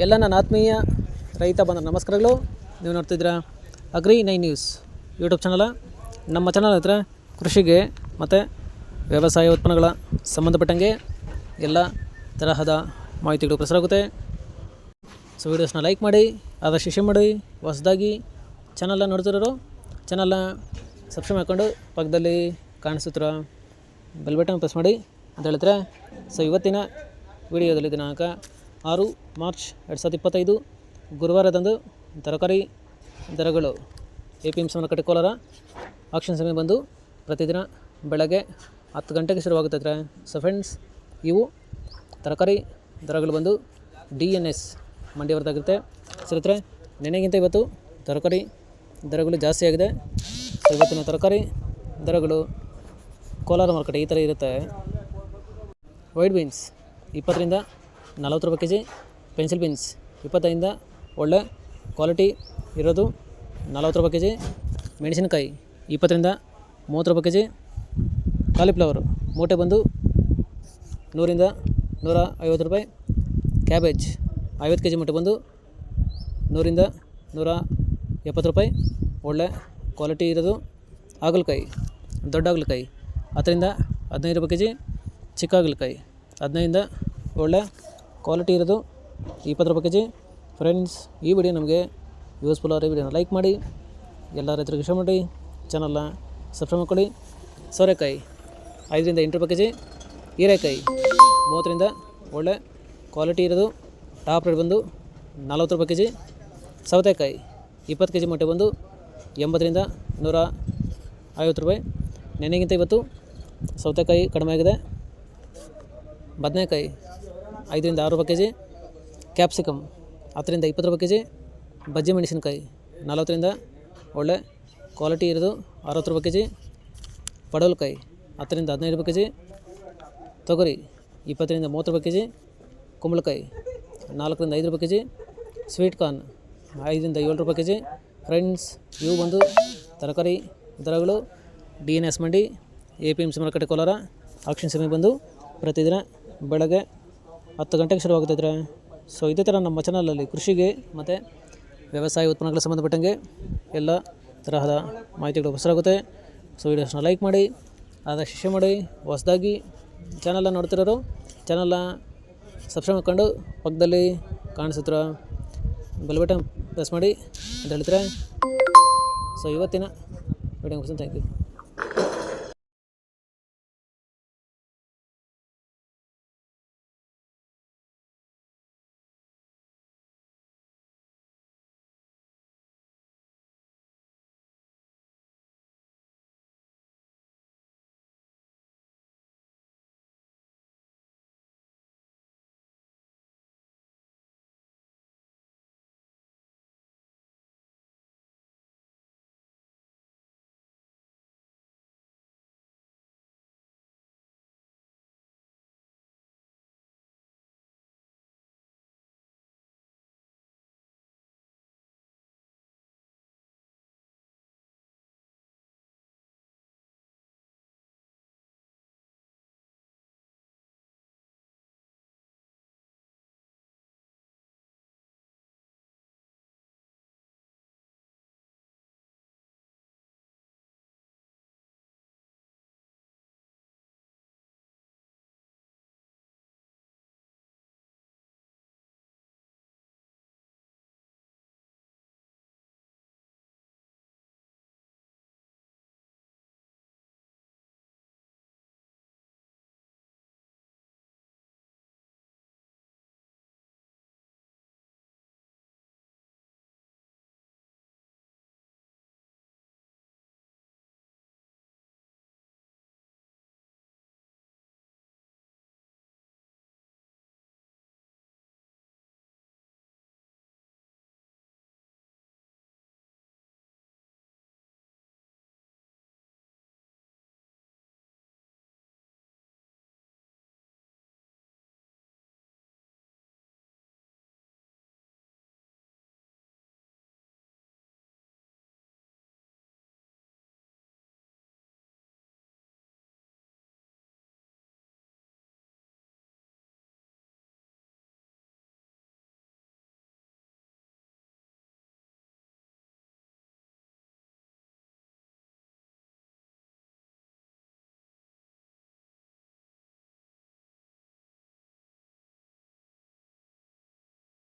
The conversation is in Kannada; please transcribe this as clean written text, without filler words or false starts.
ಎಲ್ಲ ನನ್ನ ಆತ್ಮೀಯ ರೈತ ಬಂದ ನಮಸ್ಕಾರಗಳು. ನೀವು ನೋಡ್ತಿದ್ದೀರಾ ಅಗ್ರಿ9 ನ್ಯೂಸ್ ಯೂಟ್ಯೂಬ್ ಚಾನಲ. ನಮ್ಮ ಚಾನಲ್ ಹತ್ರ ಕೃಷಿಗೆ ಮತ್ತು ವ್ಯವಸಾಯ ಉತ್ಪನ್ನಗಳ ಸಂಬಂಧಪಟ್ಟಂಗೆ ಎಲ್ಲ ತರಹದ ಮಾಹಿತಿಗಳು ಪ್ರಸಾರ. ಸೊ ವೀಡಿಯೋಸ್ನ ಲೈಕ್ ಮಾಡಿ, ಆದಷ್ಟು ಶೇರ್ ಮಾಡಿ. ಹೊಸದಾಗಿ ಚಾನಲ್ನ ನೋಡ್ತಿರೋರು ಚಾನಲ್ನ ಸಬ್ಸ್ಕ್ರೈಬ್ ಮಾಡ್ಕೊಂಡು ಪಕ್ಕದಲ್ಲಿ ಕಾಣಿಸುತ್ತಿರೋ ಬೆಲ್ ಬಟನ್ ಪ್ರೆಸ್ ಮಾಡಿ ಅಂತ ಹೇಳಿದ್ರೆ. ಸೊ ಇವತ್ತಿನ ವಿಡಿಯೋದಲ್ಲಿ ದಿನಾಂಕ 6 ಮಾರ್ಚ್ 2025 ಗುರುವಾರದಂದು ತರಕಾರಿ ದರಗಳು APMC ಮಾರುಕಟ್ಟೆ ಕೋಲಾರ ಆಕ್ಷನ್ ಸಮಯ ಬಂದು ಪ್ರತಿದಿನ ಬೆಳಗ್ಗೆ 10 ಗಂಟೆಗೆ ಶುರುವಾಗುತ್ತದೆ. ಸೊ ಫ್ರೆಂಡ್ಸ್, ಇವು ತರಕಾರಿ ದರಗಳು ಬಂದು DNS ಮಂಡಿಯವರದಾಗಿರುತ್ತೆ. ಸಿಗುತ್ತೆ ನೆನೆಗಿಂತ ಇವತ್ತು ತರಕಾರಿ ದರಗಳು ಜಾಸ್ತಿ ಆಗಿದೆ. ಸೊ ಇವತ್ತಿನ ತರಕಾರಿ ದರಗಳು ಕೋಲಾರ ಮಾರುಕಟ್ಟೆ ಈ ಥರ ಇರುತ್ತೆ. ವೈಟ್ ಬೀನ್ಸ್ 20 ರಿಂದ 40 ರೂಪಾಯಿ ಕೆಜಿ, ಪೆನ್ಸಿಲ್ ಬೀನ್ಸ್ 25 ಒಳ್ಳೆ ಕ್ವಾಲಿಟಿ ಇರೋದು 40 ರೂಪಾಯಿ ಕೆಜಿ, ಮೆಣಸಿನಕಾಯಿ 20 ರಿಂದ 30 ರೂಪಾಯಿ ಕೆಜಿ, ಕಾಲಿಫ್ಲವರು ಮೂಟೆ ಬಂದು 100 ರಿಂದ 150 ರೂಪಾಯಿ, ಕ್ಯಾಬೇಜ್ 50 ಕೆಜಿ ಮೂಟೆ ಬಂದು 100 ರಿಂದ 170 ರೂಪಾಯಿ, ಒಳ್ಳೆ ಕ್ವಾಲಿಟಿ ಇರೋದು. ಹಾಗಲಕಾಯಿ ದೊಡ್ಡ ಹಾಗಲಕಾಯಿ 10 ರಿಂದ 15 ರೂಪಾಯಿ ಕೆಜಿ, ಚಿಕ್ಕ ಹಾಗಲಕಾಯಿ 15 ರಿಂದ ಒಳ್ಳೆ ಕ್ವಾಲಿಟಿ ಇರೋದು 20 ರೂಪಾಯಿ ಕೆಜಿ. ಫ್ರೆಂಡ್ಸ್, ಈ ವಿಡಿಯೋ ನಮಗೆ ಯೂಸ್ಫುಲ್ ಆದರೆ ವಿಡಿಯೋನ ಲೈಕ್ ಮಾಡಿ, ಎಲ್ಲ ರೈತರಿಗೆ ಶೇರ್ ಮಾಡಿ, ಚಾನಲ್ನ ಸಬ್ಸ್ಕ್ರೈಬ್ ಮಾಡ್ಕೊಳ್ಳಿ. ಸೋರೆಕಾಯಿ 5 ರಿಂದ 8 ರೂಪಾಯಿ ಕೆಜಿ, ಹೀರೆಕಾಯಿ 30 ರಿಂದ ಒಳ್ಳೆ ಕ್ವಾಲಿಟಿ ಇರೋದು, ಟಾಪ್ ರೇಟ್ ಬಂದು 40 ರೂಪಾಯಿ ಕೆಜಿ. ಸೌತೆಕಾಯಿ 20 ಕೆಜಿ ಮೂಟೆ ಬಂದು 80 ರಿಂದ 150 ರೂಪಾಯಿ. ನೆನೆಗಿಂತ ಇವತ್ತು ಸೌತೆಕಾಯಿ ಕಡಿಮೆ ಆಗಿದೆ. ಬದನೆಕಾಯಿ 5 ರಿಂದ 6 ರೂಪಾಯಿ ಕೆಜಿ, ಕ್ಯಾಪ್ಸಿಕಮ್ 10 ರಿಂದ 20 ರೂಪಾಯಿ ಕೆಜಿ, ಬಜ್ಜಿ ಮೆಣಸಿನಕಾಯಿ 40 ರಿಂದ ಒಳ್ಳೆ ಕ್ವಾಲಿಟಿ ಇರೋದು 60 ರೂಪಾಯಿ ಕೆಜಿ, ಪಡವಲಕಾಯಿ 10 ರಿಂದ 15 ರೂಪಾಯಿ ಕೆಜಿ, ತೊಗರಿ 20 ರಿಂದ 30 ರೂಪಾಯಿ ಕೆಜಿ, ಕುಂಬಳಕಾಯಿ 4 ರಿಂದ 5 ರೂಪಾಯಿ ಕೆಜಿ, ಸ್ವೀಟ್ ಕಾರ್ನ್ 5 ರಿಂದ 7 ರೂಪಾಯಿ ಕೆಜಿ. ಫ್ರೆಂಡ್ಸ್, ಇವು ಬಂದು ತರಕಾರಿ ದರಗಳು DNS ಮಂಡಿ APMC ಮಾರುಕಟ್ಟೆ ಕೋಲಾರ ಆಕ್ಷನ್ ಸಮಯ ಬಂದು ಪ್ರತಿದಿನ ಬೆಳಗ್ಗೆ 10 ಗಂಟೆಗೆ ಶುರುವಾಗುತ್ತಿದ್ರೆ. ಸೊ ಇದೇ ಥರ ನಮ್ಮ ಚಾನಲಲ್ಲಿ ಕೃಷಿಗೆ ಮತ್ತು ವ್ಯವಸಾಯ ಉತ್ಪನ್ನಗಳ ಸಂಬಂಧಪಟ್ಟಂಗೆ ಎಲ್ಲ ತರಹದ ಮಾಹಿತಿಗಳು ಪ್ರಸಾರ. ಸೊ ವೀಡಿಯೋಸ್ನ ಲೈಕ್ ಮಾಡಿ, ಆದಷ್ಟು ಶೇರ್ ಮಾಡಿ. ಹೊಸದಾಗಿ ಚಾನಲ್ನ ನೋಡ್ತಿರೋರು ಚಾನಲ್ನ ಸಬ್ಸ್ಕ್ರೈಬ್ ಮಾಡ್ಕೊಂಡು ಪಕ್ಕದಲ್ಲಿ ಕಾಣಿಸುತ್ತಿರೋ ಬೆಲ್ ಬಟನ್ ಪ್ರೆಸ್ ಮಾಡಿ ಅಂತ ಹೇಳ್ತಾರೆ. ಸೊ ಇವತ್ತಿನ ವಿಡಿಯೋ ಥ್ಯಾಂಕ್ ಯು.